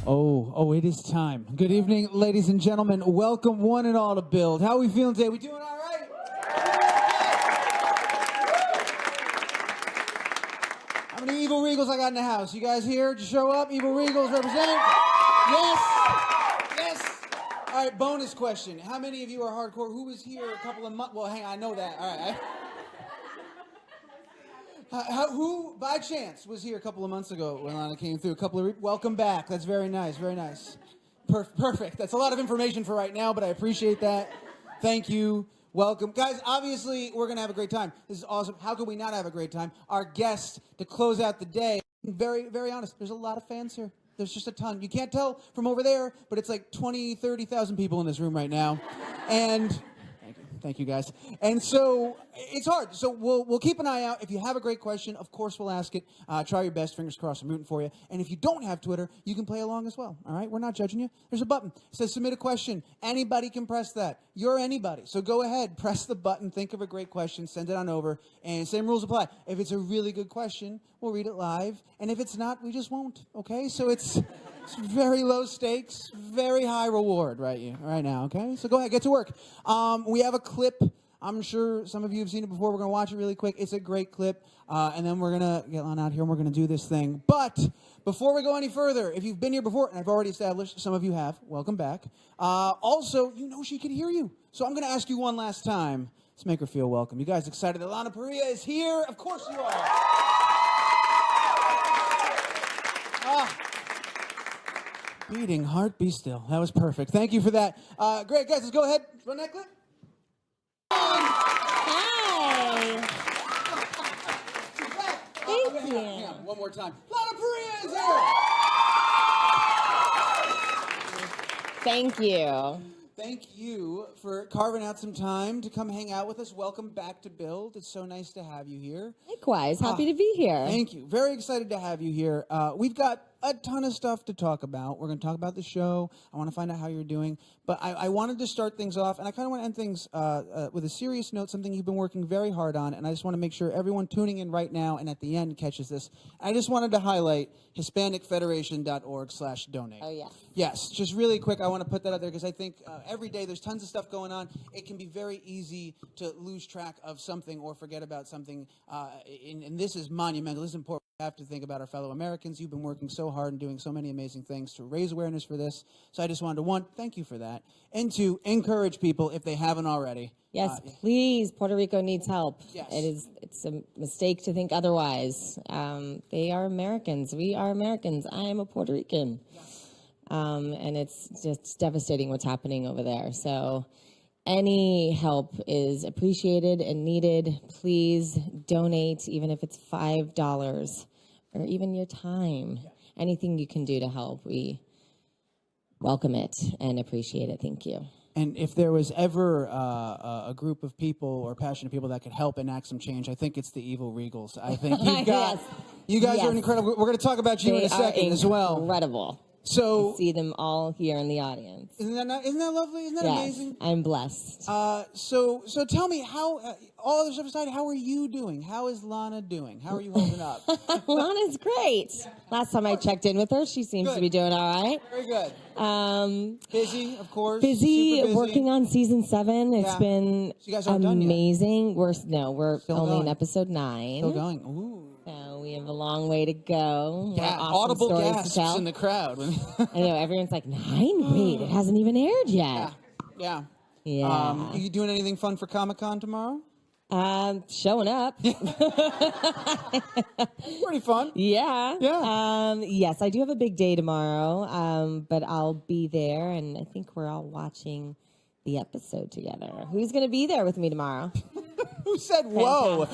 Oh, it is time. Good evening, ladies and gentlemen. Welcome one and all to Build. How are we feeling today? We doing all right? How many Evil Regals I got in the house? You guys here? Just show up. Evil Regals represented? Yes. Yes. All right, bonus question. How many of you are hardcore? Who was here a couple of months? Well, hang on, I know that. All right. Who, by chance, was here a couple of months ago when Lana came through? Welcome back. That's very nice. Very nice. Perfect. That's a lot of information for right now, but I appreciate that. Thank you. Welcome. Guys, obviously, we're going to have a great time. This is awesome. How could we not have a great time? Our guest to close out the day, very, very honest, there's a lot of fans here. There's just a ton. You can't tell from over there, but it's like 20, 30,000 people in this room right now. And... Thank you, guys. And so it's hard. So we'll keep an eye out. If you have a great question, of course we'll ask it. Try your best. Fingers crossed. I'm rooting for you. And if you don't have Twitter, you can play along as well. All right? We're not judging you. There's a button. It says submit a question. Anybody can press that. You're anybody. So go ahead. Press the button. Think of a great question. Send it on over. And same rules apply. If it's a really good question, we'll read it live. And if it's not, we just won't. Okay? So it's very low stakes, very high reward right now, okay? So go ahead, get to work. We have a clip. I'm sure some of you have seen it before. We're going to watch it really quick. It's a great clip. And then we're going to get on out here and we're going to do this thing. But before we go any further, if you've been here before, and I've already established some of you have, welcome back. Also, you know she can hear you. So I'm going to ask you one last time. Let's make her feel welcome. You guys excited that Lana Parrilla is here? Of course you are. Beating heart, be still. That was perfect. Thank you for that. Great, guys, let's go ahead. Run that clip. Hi. Thank you. Hang on, one more time. Lana Parrilla is here. Thank you. Thank you for carving out some time to come hang out with us. Welcome back to Build. It's so nice to have you here. Likewise. Happy to be here. Thank you. Very excited to have you here. We've got a ton of stuff to talk about. We're going to talk about the show. I want to find out how you're doing. But I wanted to start things off, and I kind of want to end things with a serious note, something you've been working very hard on, and I just want to make sure everyone tuning in right now and at the end catches this. I just wanted to highlight HispanicFederation.org/donate. Oh, yeah. Yes, just really quick, I want to put that out there because I think every day there's tons of stuff going on. It can be very easy to lose track of something or forget about something, and this is monumental. This is important. We have to think about our fellow Americans. You've been working so hard and doing so many amazing things to raise awareness for this. So I just wanted to, one, thank you for that, and two, encourage people if they haven't already. Yes, please. Puerto Rico needs help. Yes. It's a mistake to think otherwise. They are Americans. We are Americans. I am a Puerto Rican. Yes. And it's just devastating what's happening over there. So any help is appreciated and needed. Please donate, even if it's $5 or even your time. Yeah. Anything you can do to help, we welcome it and appreciate it. Thank you. And if there was ever a group of people or passionate people that could help enact some change, I think it's the Evil Regals. I think you've got, you guys are incredible. We're going to talk about you in a second as well. Incredible. So I see them all here in the audience. Isn't that lovely? Isn't that amazing? I'm blessed. So tell me, how all other stuff aside, how are you doing? How is Lana doing? How are you holding up? Lana's great. Last time I checked in with her, she seems to be doing all right. Very good. Busy, of course. Busy, working on season 7. It's been so you guys aren't amazing. Done yet. We're only in episode 9. Still going. Ooh. So we have a long way to go. Yeah, awesome audible gasps in the crowd. I know, everyone's like, 9? Wait, it hasn't even aired yet. Yeah. Yeah. You doing anything fun for Comic-Con tomorrow? Showing up. Pretty fun. Yeah. Yeah. Yes, I do have a big day tomorrow, but I'll be there, and I think we're all watching the episode together. Who's going to be there with me tomorrow? Who said whoa?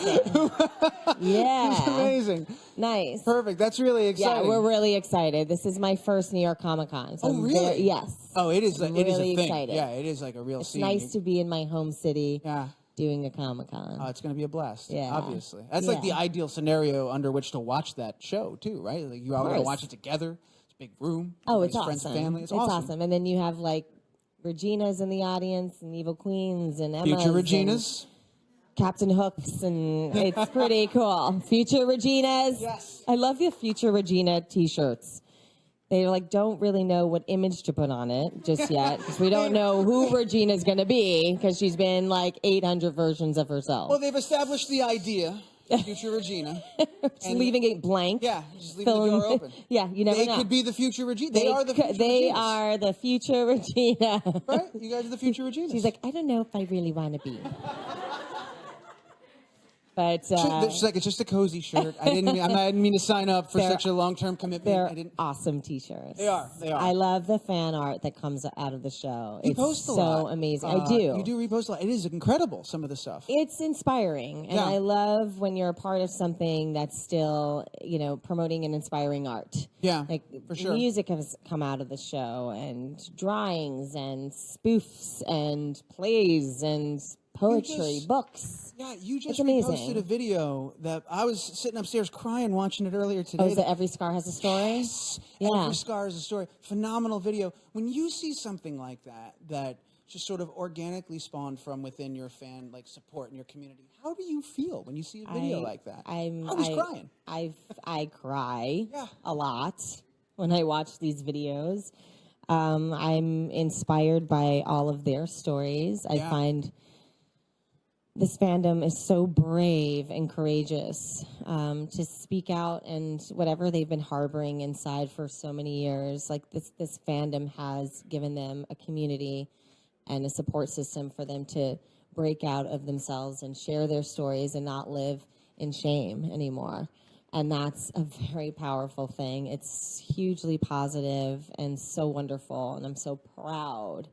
Yeah. It's amazing. Nice. Perfect. That's really exciting. Yeah, we're really excited. This is my first New York Comic-Con. So really? Yes. Oh, it is. It is a thing. Excited. Yeah, it is like a real scene. It's nice to be in my home city. Yeah. Doing a Comic-Con. Oh, it's going to be a blast. Yeah. Obviously. That's like the ideal scenario under which to watch that show, too, right? Like you all got to watch it together. It's a big room. Oh, it's awesome. Friends and family. It's awesome. And then you have like Regina's in the audience and Evil Queens and Emma's. Future Regina's. Captain Hooks, and it's pretty cool. Future Regina's. Yes. I love the Future Regina t-shirts. they like don't really know what image to put on it just yet because we don't know who Regina's going to be because she's been like 800 versions of herself. Well, they've established the idea, future Regina. Just leaving it blank. Yeah, just leaving the door open. Yeah, you never They know. could be the future Regina. They are the future They Reginas. are the future Regina. Right? You guys are the future Reginas. She's like, I don't know if I really want to be. But She's like, it's just a cozy shirt. I didn't mean to sign up for such a long-term commitment. they're I didn't. awesome T-shirts. They are. They are. I love the fan art that comes out of the show. You It's post a so lot. amazing. I do. You do repost a lot. It is incredible, some of the stuff. It's inspiring, and Yeah. I love when you're a part of something that's still, promoting and inspiring art. Yeah, Like for sure. music has come out of the show, and drawings, and spoofs, and plays, and poetry, books. Yeah, you just It's amazing. reposted a video that I was sitting upstairs crying watching it earlier today. Oh, is it Every Scar Has a Story? Yes. Yeah. Every Scar is a Story. Phenomenal video. When you see something like that just sort of organically spawned from within your fan support in your community, how do you feel when you see a video like that? I was crying. I cry Yeah. a lot when I watch these videos. I'm inspired by all of their stories. I Yeah. find this fandom is so brave and courageous to speak out and whatever they've been harboring inside for so many years. Like this fandom has given them a community and a support system for them to break out of themselves and share their stories and not live in shame anymore. And that's a very powerful thing. It's hugely positive and so wonderful. And I'm so proud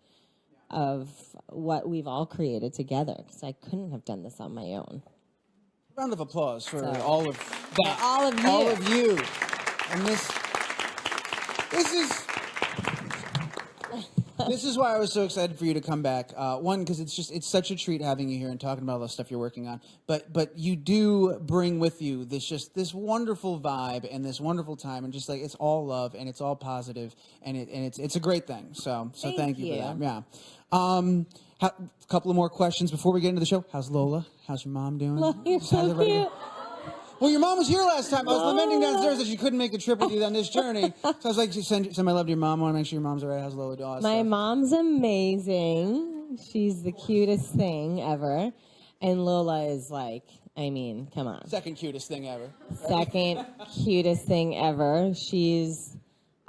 of what we've all created together because I couldn't have done this on my own. Round of applause for all of that. all of you. All of you. And this is why I was so excited for you to come back. One, because it's such a treat having you here and talking about all the stuff you're working on. But you do bring with you this wonderful vibe and this wonderful time, and just it's all love and it's all positive and it's a great thing. So thank you for that. Yeah. A couple of more questions before we get into the show. How's Lola? How's your mom doing? You're How's so everybody cute. doing? Well, your mom was here last time. I was lamenting downstairs that she couldn't make the trip with you on this journey. So I was like, send my love to your mom. I want to make sure your mom's all right. How's Lola doing? All that My stuff. mom's amazing. She's the cutest thing ever. And Lola is come on. Second cutest thing ever. Second cutest thing ever.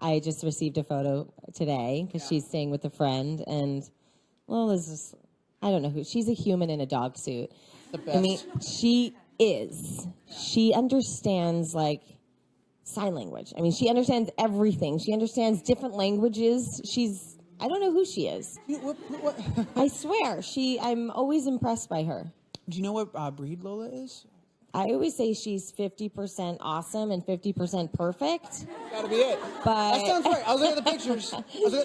I just received a photo today because she's staying with a friend. And Lola's just, I don't know who. She's a human in a dog suit. The best. I mean, she is. She understands sign language. I mean, she understands everything. She understands different languages. I don't know who she is. What? I swear, I'm always impressed by her. Do you know what breed Lola is? I always say she's 50% awesome and 50% perfect. Gotta be it. But That sounds right. I was looking at the pictures.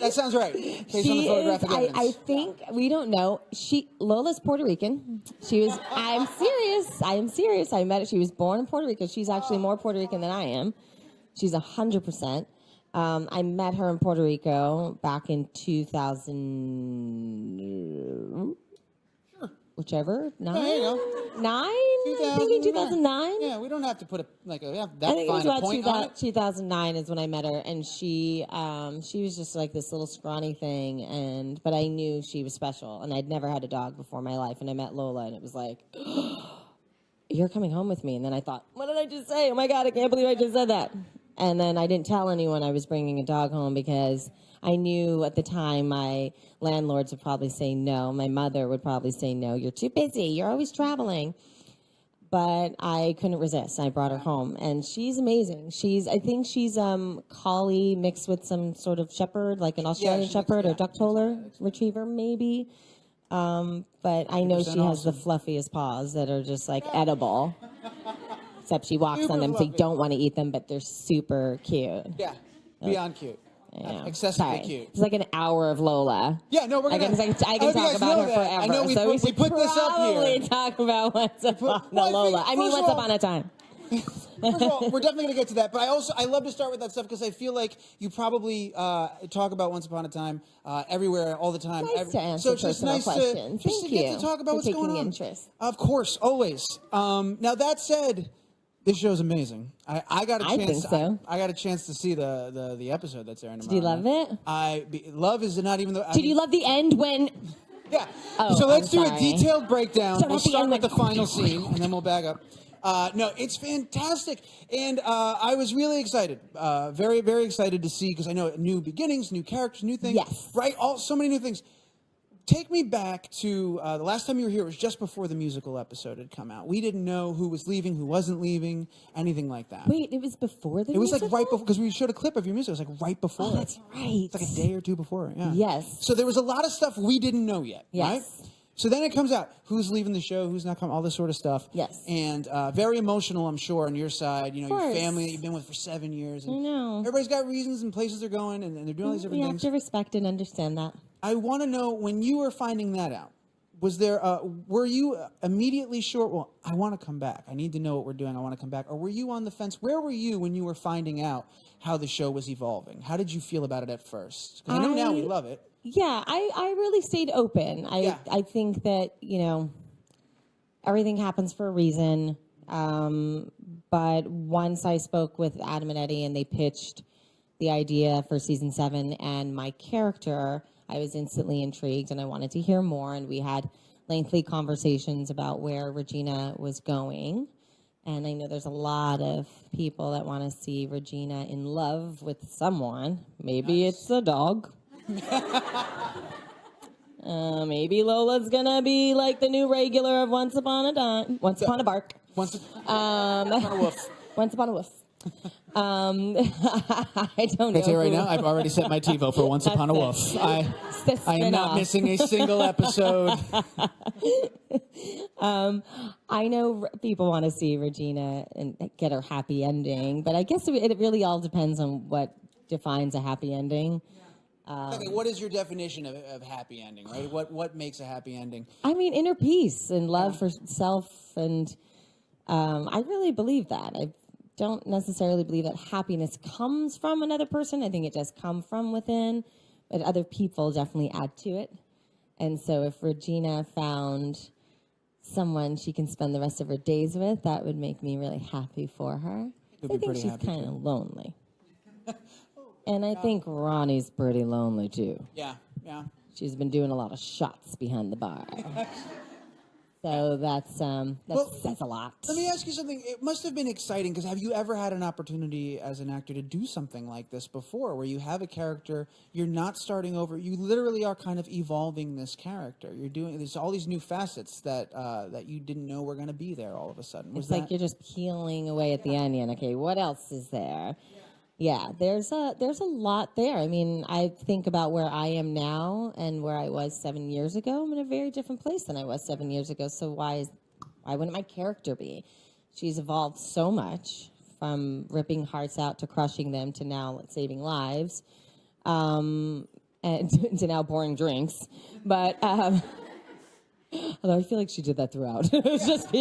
That sounds right. Based on the photographic evidence. I think, we don't know. Lola's Puerto Rican. I'm serious. I met her. She was born in Puerto Rico. She's actually more Puerto Rican than I am. She's 100%. I met her in Puerto Rico back in 2000. Whichever, nine? there you go. I'm thinking 2009. Yeah, we don't have to put that I think it fine was a about point on it. 2009 is when I met her, and she was just like this little scrawny thing, but I knew she was special, and I'd never had a dog before in my life, and I met Lola, and it was like, you're coming home with me, and then I thought, what did I just say? Oh my God, I can't believe I just said that. And then I didn't tell anyone I was bringing a dog home because I knew at the time my landlords would probably say no. My mother would probably say no. You're too busy. You're always traveling. But I couldn't resist. I brought her home, and she's amazing. I think she's collie mixed with some sort of shepherd, like an Australian shepherd or duck-toller retriever, maybe. But I know she has the fluffiest paws that are just edible. Except she walks Super on them, so fluffy. you don't want to eat them, but they're super cute. Yeah, beyond cute. Yeah. Excessively Sorry. cute. It's like an hour of Lola. Yeah, no, we're I gonna. can hope talk you guys about know her that. forever. I know we so put, we should put this up probably here. talk about Once Upon well, a Lola. I mean, first of Once all- Upon a Time. First of all, we're definitely gonna get to that, but I love to start with that stuff because I feel like you probably talk about Once Upon a Time everywhere all the time. Nice to answer so it's just personal nice questions. to Thank get you to talk about for what's going taking on. interest. Of course, always. Now that said, This show's amazing. I got a I chance. think so. I got a chance to see the episode that's airing Did tomorrow. you love it? Love is not even the. Did you love the end when? Yeah. Oh, So let's I'm do a sorry. detailed breakdown. So We'll at the start end, with the like- final scene, and then we'll back up. No, it's fantastic, and I was really excited, very, very excited to see, because I know new beginnings, new characters, new things. Yes. Right. So many new things. Take me back to the last time you were here. It was just before the musical episode had come out. We didn't know who was leaving, who wasn't leaving, anything like that. Wait, it was before the. It was like musical? right before, because we showed a clip of your music. It was like right before. Oh, that's right. It's like a day or two before it. Yeah. Yes. So there was a lot of stuff we didn't know yet. Yes. Right. So then it comes out who's leaving the show, who's not coming, all this sort of stuff. Yes. And very emotional, I'm sure, on your side. You know, your course. family that you've been with for 7 years. And I know. Everybody's got reasons and places they're going, and they're doing all these different You have things. to respect and understand that. I want to know, when you were finding that out, was there were you immediately sure, well, I want to come back, I need to know what we're doing, I want to come back, or were you on the fence? Where were you when you were finding out how the show was evolving? How did you feel about it at first? Because I know now we love it. Yeah, I really stayed open. I think that, everything happens for a reason. But once I spoke with Adam and Eddie and they pitched the idea for season 7 and my character, I was instantly intrigued and I wanted to hear more. And we had lengthy conversations about where Regina was going. And I know there's a lot of people that want to see Regina in love with someone. Maybe it's a dog. Maybe Lola's gonna be like the new regular of Once Upon a Bark. Once upon a woof. Once Upon a Woof. I don't know. Can I say right who- now, I've already set my TiVo for Once Upon a Woof. I the am not spin-off. missing a single episode. I know people want to see Regina and get her happy ending, but I guess it really all depends on what defines a happy ending. Okay, what is your definition of happy ending, right? What makes a happy ending? I mean, inner peace and love for self, and I really believe that. I don't necessarily believe that happiness comes from another person. I think it does come from within, but other people definitely add to it. And so if Regina found someone she can spend the rest of her days with, that would make me really happy for her. You'll I be think pretty she's happy, kind too. of lonely. And I think Ronnie's pretty lonely, too. Yeah. She's been doing a lot of shots behind the bar. So that says a lot. Let me ask you something. It must have been exciting, because have you ever had an opportunity as an actor to do something like this before, where you have a character, you're not starting over, you literally are kind of evolving this character. There's all these new facets that you didn't know were going to be there all of a sudden. It's like you're just peeling away at the onion. Okay, what else is there? Yeah, there's a lot there. I mean, I think about where I am now and where I was 7 years ago. I'm in a very different place than I was 7 years ago. So why wouldn't my character be? She's evolved so much, from ripping hearts out to crushing them to now saving lives, and to now pouring drinks. But although I feel like she did that throughout. It was just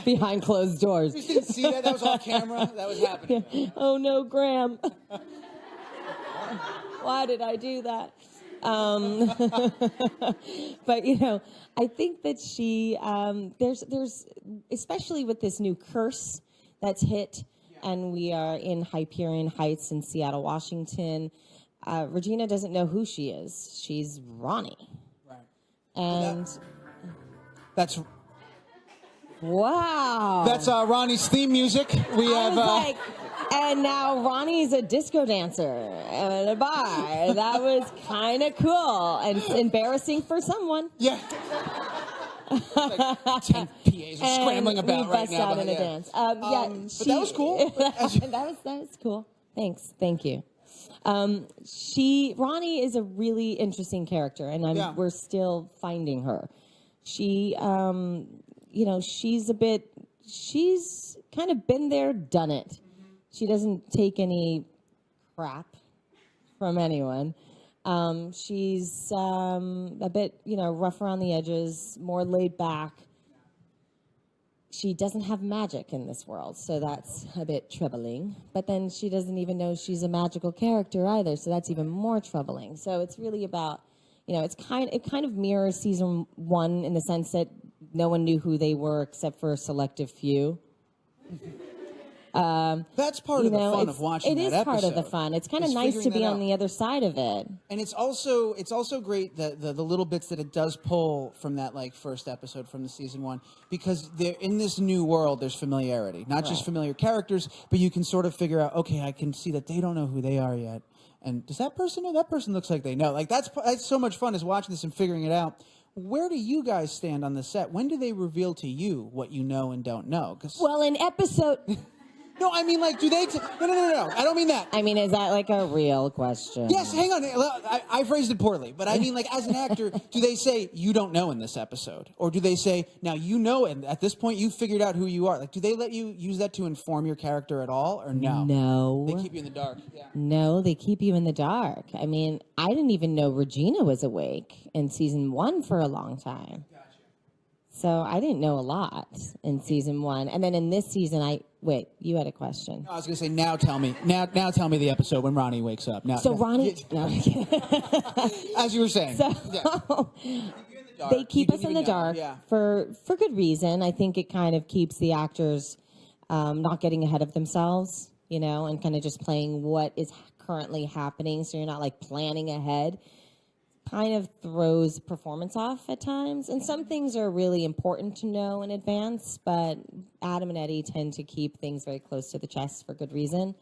behind closed doors. You didn't see that? That was off camera? That was happening. Oh no, Graham. Why did I do that? But I think that she there's especially with this new curse that's hit, and we are in Hyperion Heights in Seattle, Washington. Regina doesn't know who she is. She's Ronnie. Right. And That's wow. That's Ronnie's theme music. We I have. was like, and now Ronnie's a disco dancer at a bar. That was kind of cool and embarrassing for someone. Yeah. Like 10 PAs are scrambling And about we right bust now. out in a yeah. dance. But that was cool. that was cool. Thank you. Ronnie is a really interesting character, and we're still finding her. She, she's kind of been there, done it. She doesn't take any crap from anyone. She's a bit, rough around the edges, more laid back. She doesn't have magic in this world, so that's a bit troubling. But then she doesn't even know she's a magical character either, so that's even more troubling. So it's really about, it kind of mirrors season 1 in the sense that no one knew who they were except for a selective few. That's part of the fun of watching that episode. It is part of the fun. It's kind of nice to be on the other side of it. And it's also great that the little bits that it does pull from that like first episode from the season 1, because they're in this new world. There's familiarity, not just familiar characters, but you can sort of figure out. Okay, I can see that they don't know who they are yet. And does that person know? That person looks like they know. Like that's so much fun is watching this and figuring it out. Where do you guys stand on the set? When do they reveal to you what you know and don't know? Well, in episode... No, I mean, like, do they... No. I don't mean that. I mean, is that like a real question? Yes, hang on. I phrased it poorly. But I mean, like, as an actor, do they say, you don't know in this episode? Or do they say, now you know, and at this point, you figured out who you are? Like, do they let you use that to inform your character at all, or no? No. They keep you in the dark. Yeah. No, they keep you in the dark. I mean, I didn't even know Regina was awake in season 1 for a long time. So I didn't know a lot in season 1. And then in this season, wait, you had a question. No, I was going to say, now tell me the episode when Ronnie wakes up. Now, Ronnie... No, as you were saying. They keep us in the dark for good reason. I think it kind of keeps the actors not getting ahead of themselves, and kind of just playing what is currently happening. So you're not like planning ahead. Kind of throws performance off at times. And some things are really important to know in advance, but Adam and Eddie tend to keep things very close to the chest for good reason.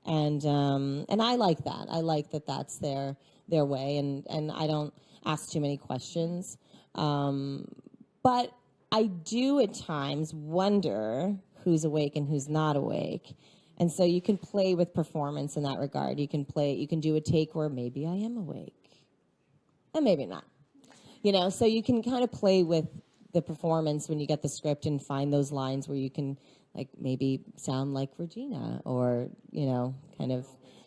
And I like that. I like that that's their way, and I don't ask too many questions. But I do at times wonder who's awake and who's not awake. And so you can play with performance in that regard. You can do a take where maybe I am awake. And maybe not. So you can kind of play with the performance when you get the script and find those lines where you can, like, maybe sound like Regina or, kind of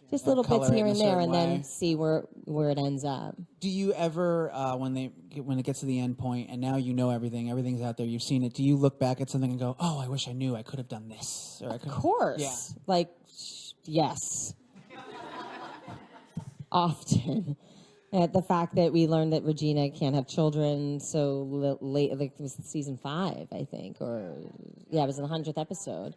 just little bits here and there, and then see where it ends up. Do you ever, when it gets to the end point and now you know everything's out there, you've seen it, do you look back at something and go, oh, I wish I knew I could have done this? Or of course. Yeah. Like, yes. Often. The fact that we learned that Regina can't have children so late, like it was season 5, I think, it was in the 100th episode.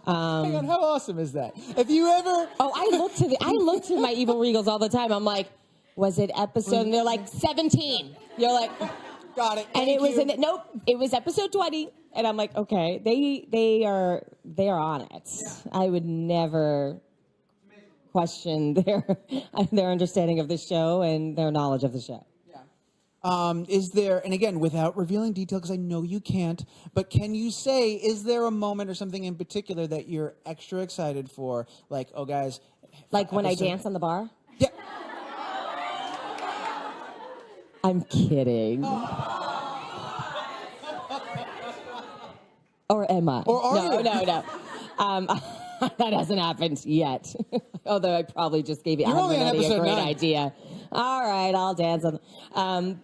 Hang on, how awesome is that? Have you ever? Oh, I look to my Evil Regals all the time. I'm like, was it episode? And they're like 17. You're like, got it. And it was nope, it was episode 20. And I'm like, okay, they are on it. Yeah. I would never question their understanding of the show and their knowledge of the show. Yeah. Is there, and again, without revealing detail, because I know you can't, but can you say, is there a moment or something in particular that you're extra excited for? Like, oh, guys. Like when I dance on the bar? Yeah. I'm kidding. Or am I? Or are you? No. That hasn't happened yet. Although I probably just gave Adam and Eddie a great idea. All right, I'll dance on.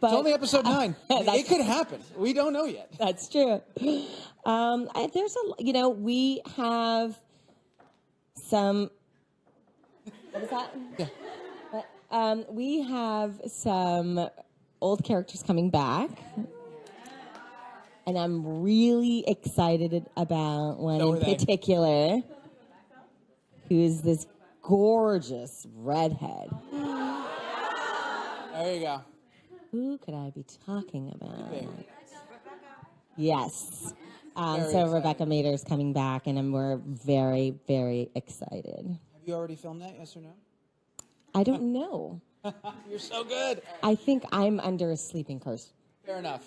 But it's only episode 9. It could happen. We don't know yet. That's true. We have some. What is that? Yeah. We have some old characters coming back. And I'm really excited about one in particular, who's this gorgeous redhead. There you go. Who could I be talking about? Big. Yes. So Rebecca Mader's coming back, and we're very, very excited. Have you already filmed that, yes or no? I don't know. You're so good. I think I'm under a sleeping curse. Fair enough.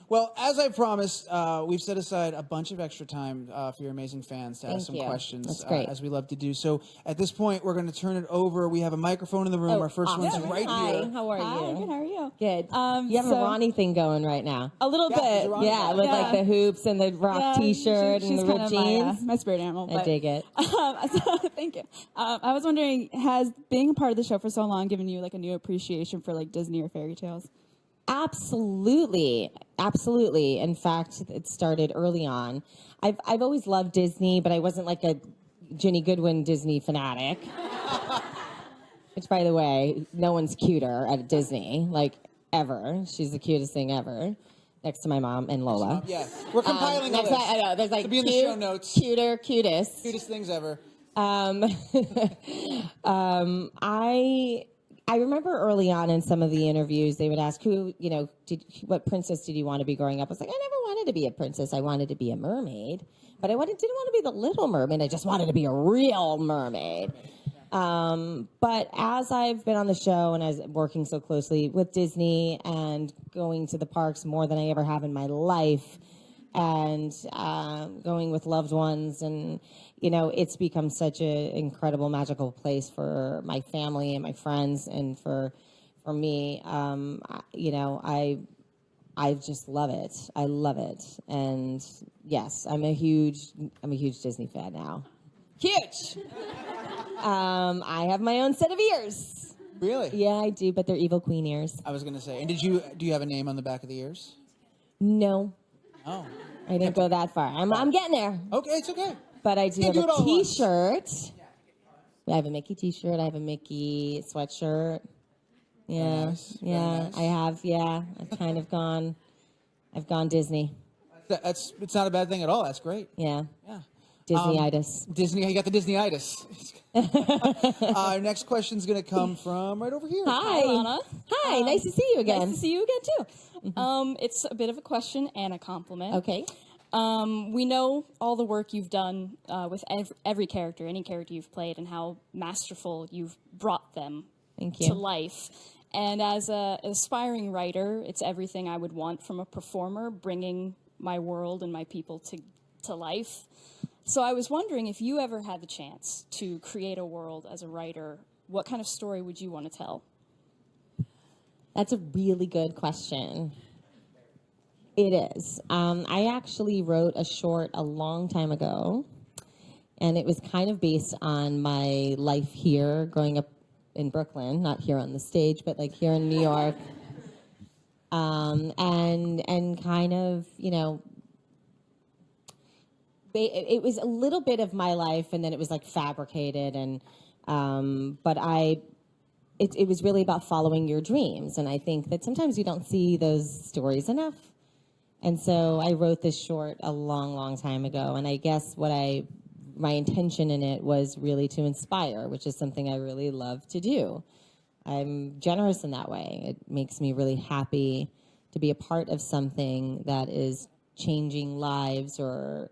Well, as I promised, we've set aside a bunch of extra time for your amazing fans to ask some questions. That's great. As we love to do. So at this point, we're going to turn it over. We have a microphone in the room. Our first one's right Hi. here. How are you? Hi, good. How are you? Good. You have a Ronnie thing going right now. A little bit. With like the hoops and the rock T-shirt and the ripped jeans. My spirit animal. I dig it. Thank you. I was wondering, has being a part of the show for so long given you like a new appreciation for like Disney or fairy tales? Absolutely. In fact, it started early on. I've always loved Disney, but I wasn't like a Ginny Goodwin Disney fanatic. Which, by the way, no one's cuter at Disney, like ever. She's the cutest thing ever. next to my mom and Lola. Yeah, we're compiling a Next, list. I know there's like to be in the cute, show notes. cuter, cutest. Cutest things ever. I remember early on in some of the interviews, they would ask what princess did you want to be growing up? I was like, I never wanted to be a princess. I wanted to be a mermaid, but didn't want to be the Little Mermaid. I just wanted to be a real mermaid. But as I've been on the show and as working so closely with Disney and going to the parks more than I ever have in my life, and going with loved ones, and it's become such an incredible, magical place for my family and my friends, and for me. I just love it. I love it, and yes, I'm a huge Disney fan now. Huge. I have my own set of ears. Really? Yeah, I do, but they're evil queen ears. I was gonna say. And do you have a name on the back of the ears? No. Oh. I didn't go that far. I'm getting there. Okay, it's okay. But I do Can't have do it all a at once. T-shirt. I have a Mickey T-shirt. I have a Mickey sweatshirt. Yeah, nice. Very yeah. nice. I have. Yeah, I've kind of gone. I've gone Disney. It's not a bad thing at all. That's great. Yeah, Yeah. Disney-itis. Disney, you got the Disney-itis. Our next question's gonna come from right over here. Hi, Lana. Hi. Nice to see you again. Nice to see you again too. It's a bit of a question and a compliment. Okay. We know all the work you've done with every character, any character you've played, and how masterful you've brought them Thank you. to life. And as an aspiring writer, it's everything I would want from a performer, bringing my world and my people to life. So I was wondering, if you ever had the chance to create a world as a writer, what kind of story would you want to tell? That's a really good question. It is. I actually wrote a short a long time ago, and it was kind of based on my life here, growing up in Brooklyn, not here on the stage, but like here in New York, and kind of, it was a little bit of my life, and then it was like fabricated, and but it was really about following your dreams, and I think that sometimes you don't see those stories enough. And so I wrote this short a long, long time ago, and I guess my intention in it was really to inspire, which is something I really love to do. I'm generous in that way. It makes me really happy to be a part of something that is changing lives or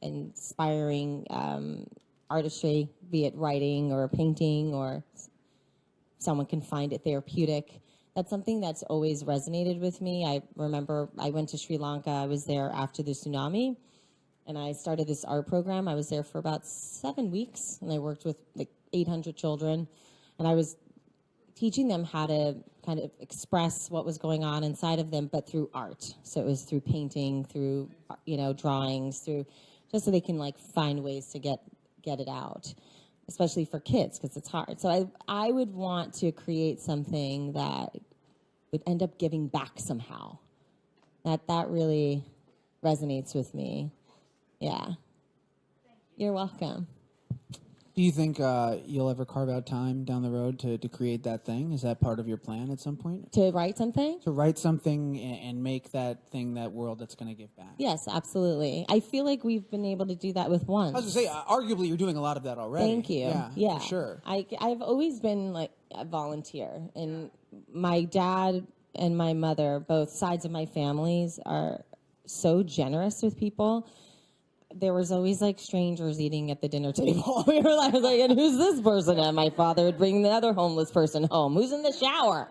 inspiring artistry, be it writing or painting, or someone can find it therapeutic. That's something that's always resonated with me. I remember I went to Sri Lanka. I was there after the tsunami, and I started this art program. I was there for about 7 weeks, and I worked with like 800 children, and I was teaching them how to kind of express what was going on inside of them, but through art. So it was through painting, through drawings, through just so they can like find ways to get it out, especially for kids, because it's hard. So I would want to create something that would end up giving back somehow. That really resonates with me. Yeah. You're welcome. Do you think you'll ever carve out time down the road to create that thing? Is that part of your plan at some point? To write something? To write something and make that thing, that world that's going to give back? Yes, absolutely. I feel like we've been able to do that with one. I was going to say, arguably, you're doing a lot of that already. Thank you. Yeah. For sure. I've always been like a volunteer, and my dad and my mother, both sides of my families, are so generous with people. There was always like strangers eating at the dinner table. We were like, and who's this person? And my father would bring the other homeless person home. Who's in the shower?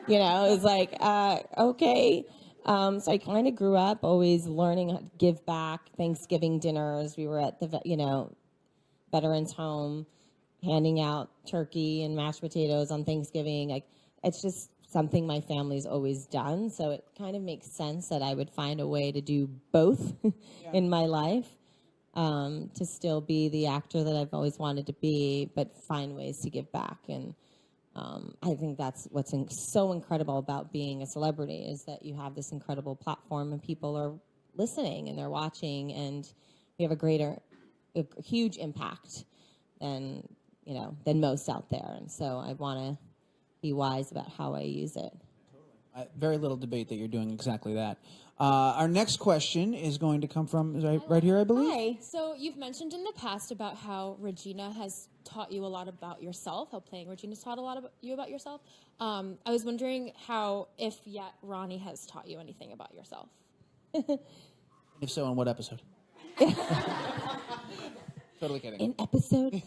It's like, okay. So I kind of grew up always learning how to give back. Thanksgiving dinners, we were at the, veterans home, handing out turkey and mashed potatoes on Thanksgiving. Like, it's just something my family's always done. So it kind of makes sense that I would find a way to do both in my life, to still be the actor that I've always wanted to be, but find ways to give back. And I think that's what's so incredible about being a celebrity, is that you have this incredible platform and people are listening and they're watching, and we have a huge impact than most out there. And so I want to be wise about how I use it. Very little debate that you're doing exactly that. Our next question is going to come from right here, I believe. Hi. So you've mentioned in the past about how Regina has taught you a lot about yourself, how playing Regina's taught a lot about you about yourself. I was wondering if yet Ronnie has taught you anything about yourself. If so, in what episode? Totally kidding. An episode?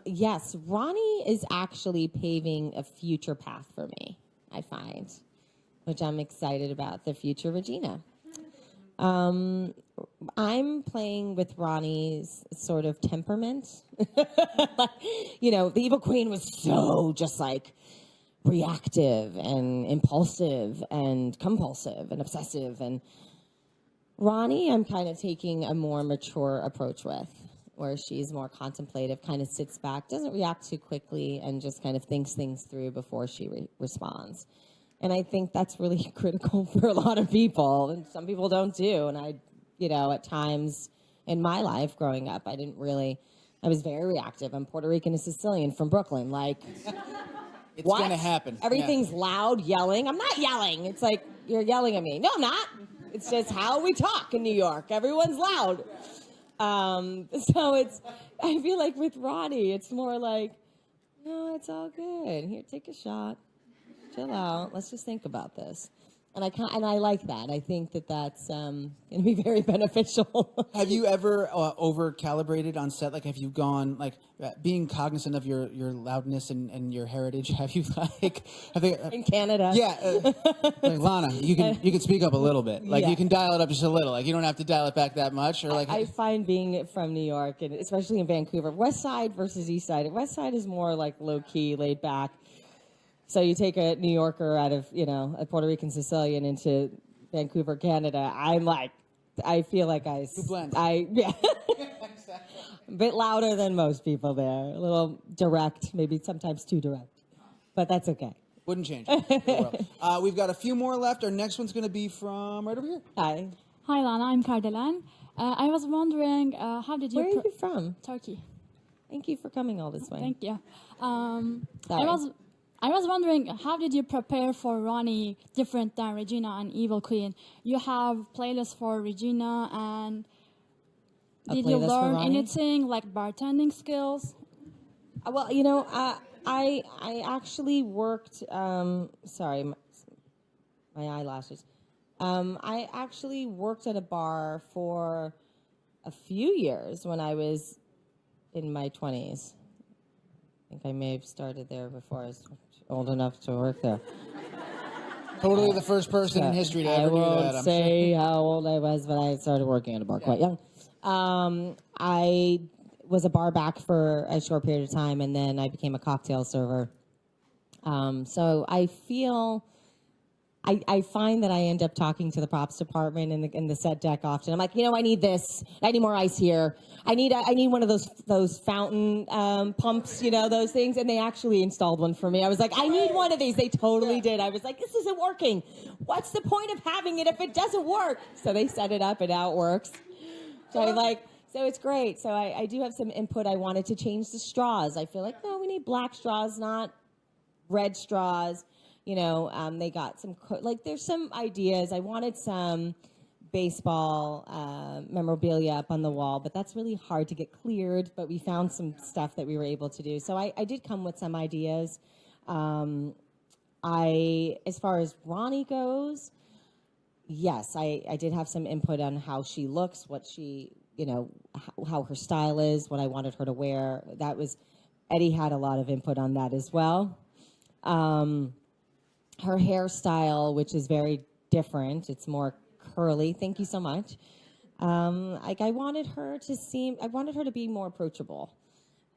Yes, Ronnie is actually paving a future path for me, I find, which I'm excited about, the future Regina. I'm playing with Ronnie's sort of temperament. You know, the Evil Queen was so just like reactive and impulsive and compulsive and obsessive. And Ronnie, I'm kind of taking a more mature approach with, where she's more contemplative, kind of sits back, doesn't react too quickly, and just kind of thinks things through before she responds. And I think that's really critical for a lot of people, and some people don't do. And I, you know, at times in my life growing up, I was very reactive. I'm Puerto Rican and Sicilian from Brooklyn. Like, It's what? going to happen. Everything's loud, yelling. I'm not yelling. It's like, you're yelling at me. No, I'm not. It's just how we talk in New York. Everyone's loud. So I feel like with Ronnie, it's more like, no, it's all good. Here, take a shot. Chill out. Let's just think about this. And I like that. I think that's going to be very beneficial. Have you ever over calibrated on set? Like, have you gone like being cognizant of your loudness and your heritage? Have you In Canada? Yeah, like Lana, you can speak up a little bit. Like you can dial it up just a little. Like you don't have to dial it back that much. Or like I find being from New York, and especially in Vancouver, West Side versus East Side. West Side is more like low key, laid back. So you take a New Yorker out of, you know, a Puerto Rican Sicilian into Vancouver, Canada. I feel like blend. yeah. A bit louder than most people there. A little direct, maybe sometimes too direct. But that's okay. Wouldn't change it. We've got a few more left. Our next one's going to be from right over here. Hi. Hi, Lana. I'm Cardelan. I was wondering, how did you... Where are you from? Turkey. Thank you for coming all this way. Thank you. Sorry. I was wondering, how did you prepare for Ronnie different than Regina and Evil Queen? You have playlists for Regina, and did you learn anything like bartending skills? Well, you know, I actually worked. Sorry, my eyelashes. I actually worked at a bar for a few years when I was in my 20s. I think I may have started there before I was old enough to work there. Totally the first person in history to ever do that. I won't say how old I was, but I started working at a bar quite young. I was a bar back for a short period of time, and then I became a cocktail server. So I feel... I find that I end up talking to the props department in the set deck often. I'm like, you know, I need this. I need more ice here. I need one of those fountain pumps, you know, those things. And they actually installed one for me. I was like, I need one of these. They totally did. I was like, this isn't working. What's the point of having it if it doesn't work? So they set it up and now it works. So it's great. So I do have some input. I wanted to change the straws. I feel like, no, we need black straws, not red straws. You know, they got some, there's some ideas. I wanted some baseball memorabilia up on the wall, but that's really hard to get cleared. But we found some stuff that we were able to do. So I did come with some ideas. As far as Ronnie goes, yes, I did have some input on how she looks, what she, you know, how her style is, what I wanted her to wear. Eddie had a lot of input on that as well. Her hairstyle, which is very different. It's more curly. Thank you so much. I wanted her to be more approachable.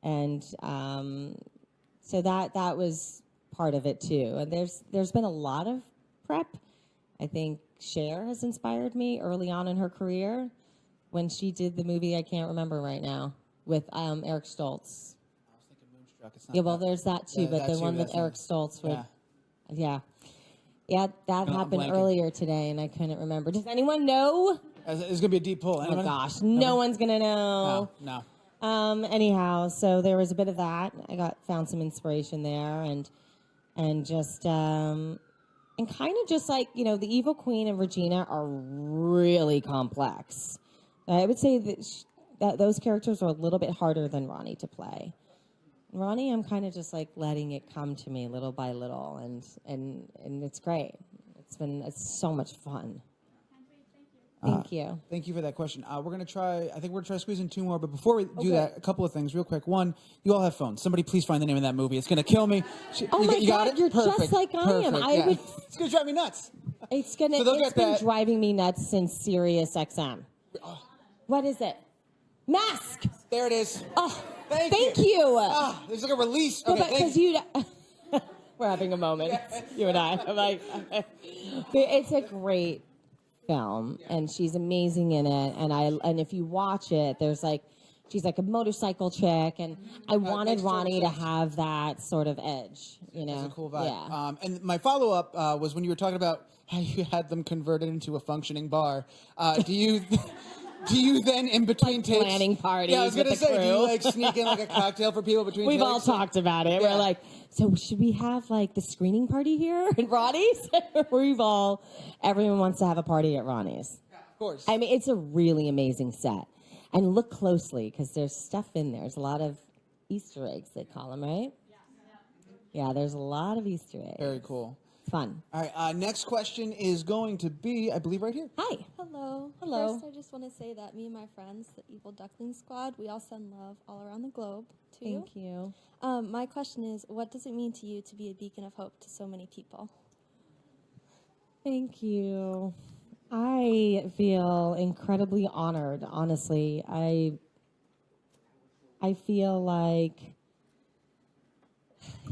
And so that was part of it too. And there's been a lot of prep. I think Cher has inspired me early on in her career when she did the movie I can't remember right now with Eric Stoltz. I was thinking Moonstruck. It's not Yeah, well, there's that too, but the one with Eric Stoltz with... Yeah. Yeah, that happened earlier today, and I couldn't remember. Does anyone know? It's going to be a deep pull. Oh, gosh. No one's going to know. No. Anyhow, so there was a bit of that. I found some inspiration there, and just, and kind of just like, the Evil Queen and Regina are really complex. I would say that those characters are a little bit harder than Ronnie to play. Ronnie, I'm kind of just like letting it come to me little by little, and it's great. It's so much fun. Thank you. Thank you for that question. I think we're going to try to squeeze in 2 more, but before we do that, a couple of things real quick. One, you all have phones. Somebody please find the name of that movie. It's going to kill me. Oh my you got God, it? you're Perfect. just like I am. Perfect. It's going to drive me nuts. It's they'll been get that. driving me nuts since Sirius XM. What is it? Mask. There it is. Oh, thank you. There's like a release. Well, Okay, because we're having a moment, you and I. I'm like, it's a great film, and she's amazing in it. And if you watch it, she's like a motorcycle chick, and I wanted Ronnie to have that sort of edge. It's a cool vibe. Yeah. And my follow-up was when you were talking about how you had them converted into a functioning bar. Do you then, in between like takes, planning parties? Yeah, I was with gonna the say, crew. do you like sneak in like a cocktail for people between? We've takes? all talked about it. Yeah. We're like, so should we have like the screening party here at Ronnie's? Everyone wants to have a party at Ronnie's. Yeah, of course. I mean, it's a really amazing set. And look closely, because there's stuff in there. There's a lot of Easter eggs, they call them, right? Yeah, there's a lot of Easter eggs. Very cool. Fun. All right, next question is going to be, I believe, right here. Hi. Hello. Hello. First, I just want to say that me and my friends, the Evil Duckling Squad, we all send love all around the globe to you. Thank you. My question is, what does it mean to you to be a beacon of hope to so many people? Thank you. I feel incredibly honored, honestly. I feel like,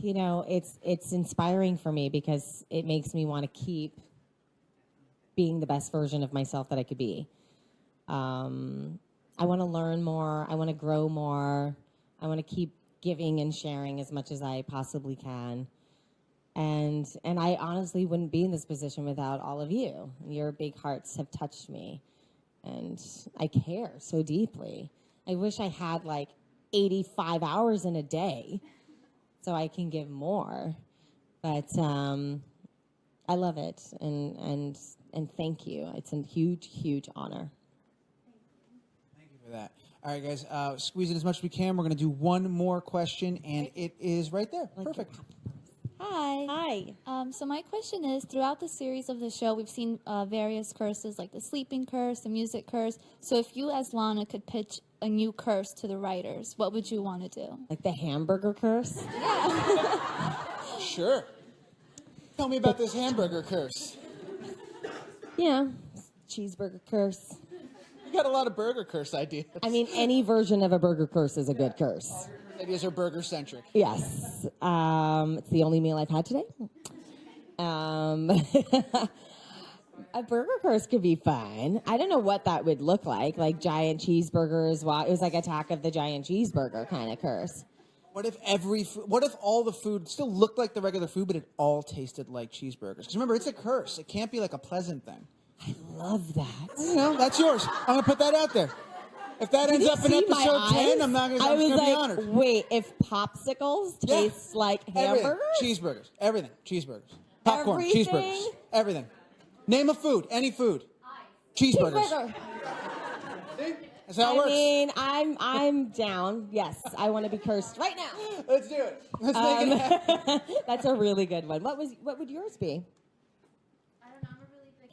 it's inspiring for me because it makes me want to keep being the best version of myself that I could be. I want to learn more. I want to grow more. I want to keep giving and sharing as much as I possibly can. And I honestly wouldn't be in this position without all of you. Your big hearts have touched me, and I care so deeply. I wish I had like 85 hours in a day so I can give more. But I love it, and thank you. It's a huge, huge honor. Thank you for that. All right, guys, squeeze in as much as we can. We're going to do one more question, and it is right there. Perfect. Hi. Hi. So my question is, throughout the series of the show, we've seen various curses, like the sleeping curse, the music curse. So if you, as Lana, could pitch a new curse to the writers, what would you want to do? Like the hamburger curse? Sure. Tell me about this hamburger curse. Yeah. Cheeseburger curse. You got a lot of burger curse ideas. I mean, any version of a burger curse is a good curse. Ideas are burger-centric. Yes. It's the only meal I've had today. A burger curse could be fun. I don't know what that would look like giant cheeseburgers. It was like Attack of the Giant Cheeseburger kind of curse. What if all the food still looked like the regular food, but it all tasted like cheeseburgers? Because remember, it's a curse. It can't be like a pleasant thing. I love that. That's yours. I'm going to put that out there. If that ends up in episode 10, I'm not going to be honored. Wait, if popsicles taste like hamburgers? Cheeseburgers. Everything. Cheeseburgers. Popcorn. Everything? Cheeseburgers. Everything. Name a food. Any food. Cheeseburgers. Cheeseburger. See? That's how it works. I mean, I'm down. Yes, I want to be cursed right now. Let's do it. Let's make it happen. That's a really good one. What would yours be?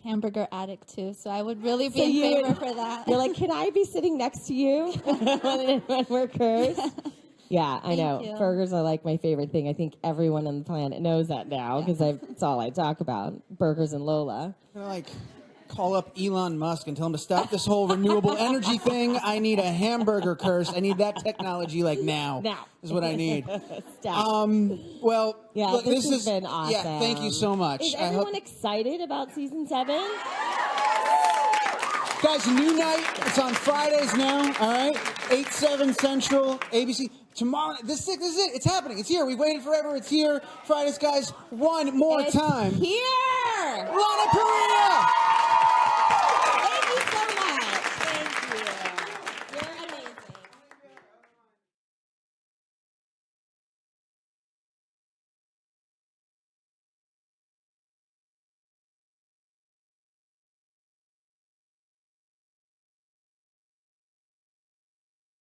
Hamburger addict too, so I would really be in favor for that. You're like, can I be sitting next to you when we're cursed? Yeah, I know. you. Burgers are like my favorite thing. I think everyone on the planet knows that now because it's all I talk about. Burgers and Lola. I'm gonna call up Elon Musk and tell him to stop this whole renewable energy thing. I need a hamburger curse. I need that technology now. Now is what I need. Stop. Well, Yeah, look, this has been awesome. Yeah, thank you so much. Is everyone excited about season 7? Guys, new night. It's on Fridays now. All right, 8/7 Central, ABC. Tomorrow, this is it. It's happening. It's here. We waited forever. It's here. Fridays, guys. One more time. Here. Lana Parrilla.